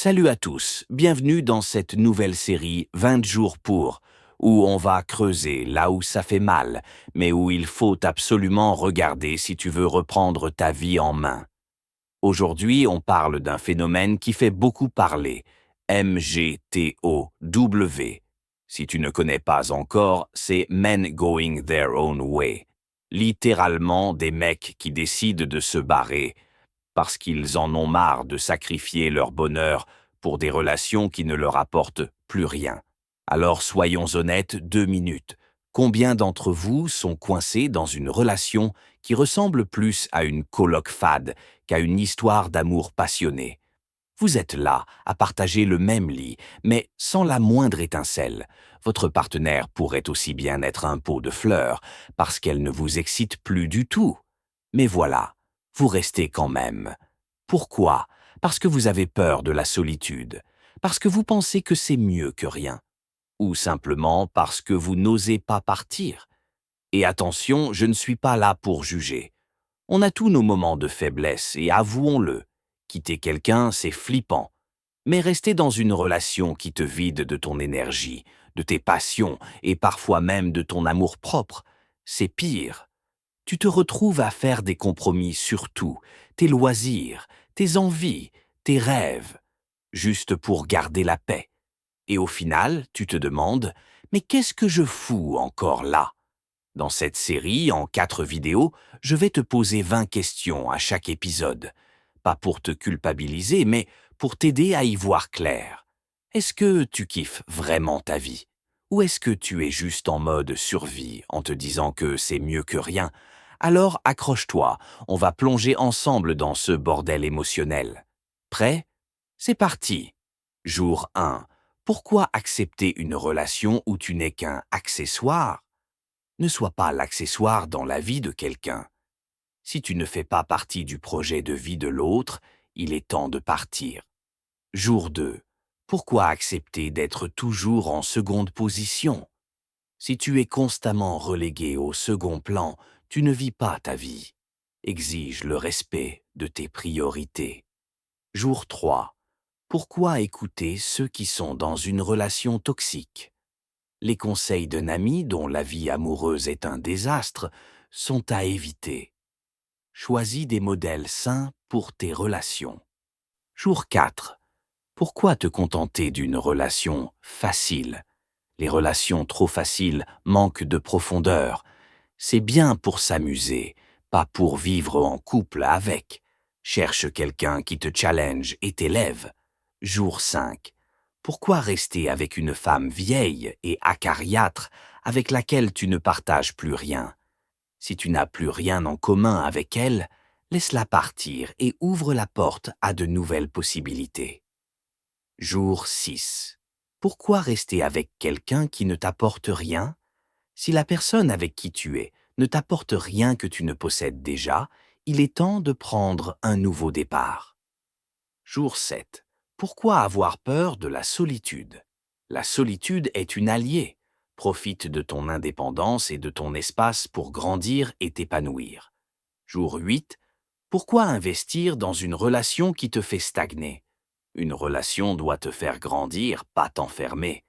Salut à tous, bienvenue dans cette nouvelle série 20 jours pour, où on va creuser là où ça fait mal, mais où il faut absolument regarder si tu veux reprendre ta vie en main. Aujourd'hui, on parle d'un phénomène qui fait beaucoup parler, MGTOW. Si tu ne connais pas encore, c'est Men Going Their Own Way. Littéralement des mecs qui décident de se barrer, parce qu'ils en ont marre de sacrifier leur bonheur pour des relations qui ne leur apportent plus rien. Alors soyons honnêtes 2 minutes. Combien d'entre vous sont coincés dans une relation qui ressemble plus à une coloc fade qu'à une histoire d'amour passionné? Vous êtes là à partager le même lit, mais sans la moindre étincelle. Votre partenaire pourrait aussi bien être un pot de fleurs, parce qu'elle ne vous excite plus du tout. Mais voilà, vous restez quand même. Pourquoi? Parce que vous avez peur de la solitude, parce que vous pensez que c'est mieux que rien, ou simplement parce que vous n'osez pas partir. Et attention, je ne suis pas là pour juger. On a tous nos moments de faiblesse et avouons-le, quitter quelqu'un, c'est flippant. Mais rester dans une relation qui te vide de ton énergie, de tes passions et parfois même de ton amour-propre, c'est pire. Tu te retrouves à faire des compromis sur tout, tes loisirs, tes envies, tes rêves, juste pour garder la paix. Et au final, tu te demandes, mais qu'est-ce que je fous encore là? Dans cette série, en 4 vidéos, je vais te poser 20 questions à chaque épisode. Pas pour te culpabiliser, mais pour t'aider à y voir clair. Est-ce que tu kiffes vraiment ta vie? Ou est-ce que tu es juste en mode survie en te disant que c'est mieux que rien? Alors accroche-toi, on va plonger ensemble dans ce bordel émotionnel. Prêt? C'est parti. Jour 1. Pourquoi accepter une relation où tu n'es qu'un accessoire? Ne sois pas l'accessoire dans la vie de quelqu'un. Si tu ne fais pas partie du projet de vie de l'autre, il est temps de partir. Jour 2. Pourquoi accepter d'être toujours en seconde position? Si tu es constamment relégué au second plan, tu ne vis pas ta vie. Exige le respect de tes priorités. Jour 3. Pourquoi écouter ceux qui sont dans une relation toxique? Les conseils d'un ami dont la vie amoureuse est un désastre sont à éviter. Choisis des modèles sains pour tes relations. Jour 4. Pourquoi te contenter d'une relation facile? Les relations trop faciles manquent de profondeur. C'est bien pour s'amuser, pas pour vivre en couple avec. Cherche quelqu'un qui te challenge et t'élève. Jour 5. Pourquoi rester avec une femme vieille et acariâtre avec laquelle tu ne partages plus rien? Si tu n'as plus rien en commun avec elle, laisse-la partir et ouvre la porte à de nouvelles possibilités. Jour 6. Pourquoi rester avec quelqu'un qui ne t'apporte rien? Si la personne avec qui tu es ne t'apporte rien que tu ne possèdes déjà, il est temps de prendre un nouveau départ. Jour 7. Pourquoi avoir peur de la solitude? La solitude est une alliée. Profite de ton indépendance et de ton espace pour grandir et t'épanouir. Jour 8. Pourquoi investir dans une relation qui te fait stagner? Une relation doit te faire grandir, pas t'enfermer.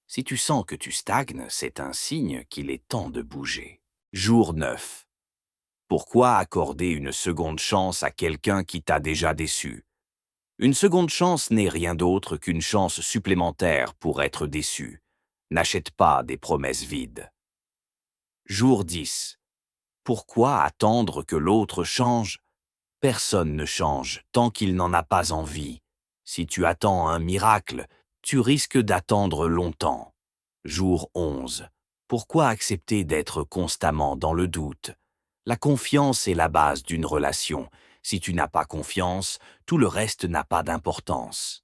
Si tu sens que tu stagnes, c'est un signe qu'il est temps de bouger. Jour 9. Pourquoi accorder une seconde chance à quelqu'un qui t'a déjà déçu? Une seconde chance n'est rien d'autre qu'une chance supplémentaire pour être déçu. N'achète pas des promesses vides. Jour 10. Pourquoi attendre que l'autre change? Personne ne change tant qu'il n'en a pas envie. Si tu attends un miracle, tu risques d'attendre longtemps. Jour 11. Pourquoi accepter d'être constamment dans le doute? La confiance est la base d'une relation. Si tu n'as pas confiance, tout le reste n'a pas d'importance.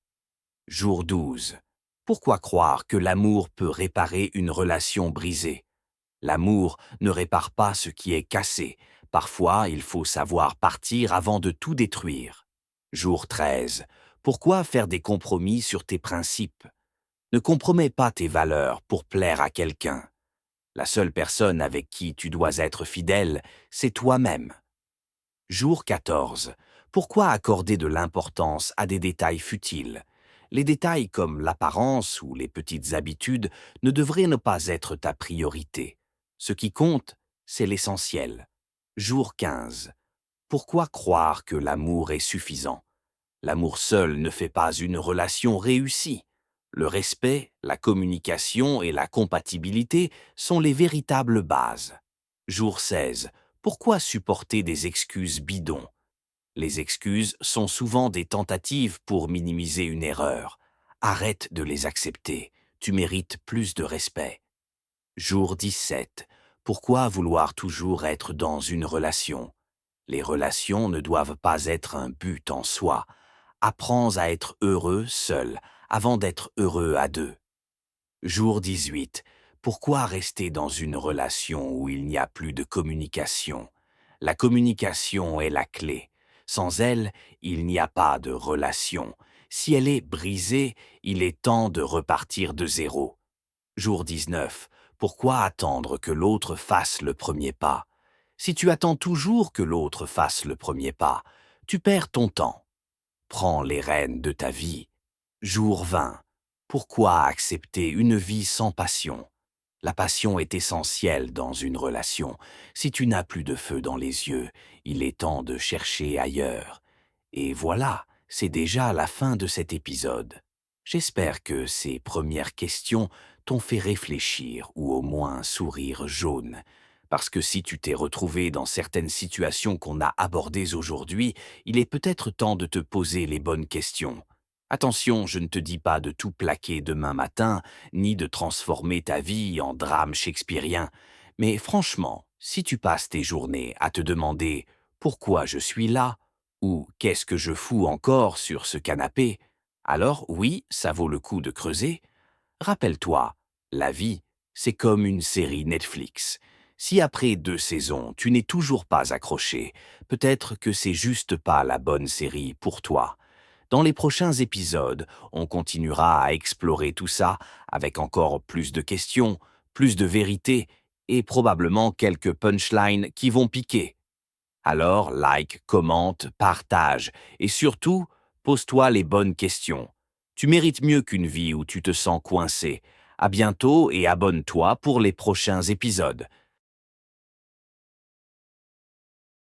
Jour 12. Pourquoi croire que l'amour peut réparer une relation brisée? L'amour ne répare pas ce qui est cassé. Parfois, il faut savoir partir avant de tout détruire. Jour 13. Pourquoi faire des compromis sur tes principes? Ne compromets pas tes valeurs pour plaire à quelqu'un. La seule personne avec qui tu dois être fidèle, c'est toi-même. Jour 14. Pourquoi accorder de l'importance à des détails futiles? Les détails comme l'apparence ou les petites habitudes ne devraient ne pas être ta priorité. Ce qui compte, c'est l'essentiel. Jour 15. Pourquoi croire que l'amour est suffisant? L'amour seul ne fait pas une relation réussie. Le respect, la communication et la compatibilité sont les véritables bases. Jour 16. Pourquoi supporter des excuses bidons? Les excuses sont souvent des tentatives pour minimiser une erreur. Arrête de les accepter. Tu mérites plus de respect. Jour 17. Pourquoi vouloir toujours être dans une relation? Les relations ne doivent pas être un but en soi. Apprends à être heureux seul avant d'être heureux à deux. Jour 18. Pourquoi rester dans une relation où il n'y a plus de communication? La communication est la clé. Sans elle, il n'y a pas de relation. Si elle est brisée, il est temps de repartir de zéro. Jour 19. Pourquoi attendre que l'autre fasse le premier pas? Si tu attends toujours que l'autre fasse le premier pas, tu perds ton temps. Prends les rênes de ta vie. Jour 20. Pourquoi accepter une vie sans passion? La passion est essentielle dans une relation. Si tu n'as plus de feu dans les yeux, il est temps de chercher ailleurs. Et voilà, c'est déjà la fin de cet épisode. J'espère que ces premières questions t'ont fait réfléchir ou au moins un sourire jaune. Parce que si tu t'es retrouvé dans certaines situations qu'on a abordées aujourd'hui, il est peut-être temps de te poser les bonnes questions. Attention, je ne te dis pas de tout plaquer demain matin, ni de transformer ta vie en drame shakespearien. Mais franchement, si tu passes tes journées à te demander pourquoi je suis là, ou qu'est-ce que je fous encore sur ce canapé, alors oui, ça vaut le coup de creuser. Rappelle-toi, la vie, c'est comme une série Netflix. Si après 2 saisons, tu n'es toujours pas accroché, peut-être que c'est juste pas la bonne série pour toi. Dans les prochains épisodes, on continuera à explorer tout ça avec encore plus de questions, plus de vérités et probablement quelques punchlines qui vont piquer. Alors, like, commente, partage et surtout, pose-toi les bonnes questions. Tu mérites mieux qu'une vie où tu te sens coincé. À bientôt et abonne-toi pour les prochains épisodes.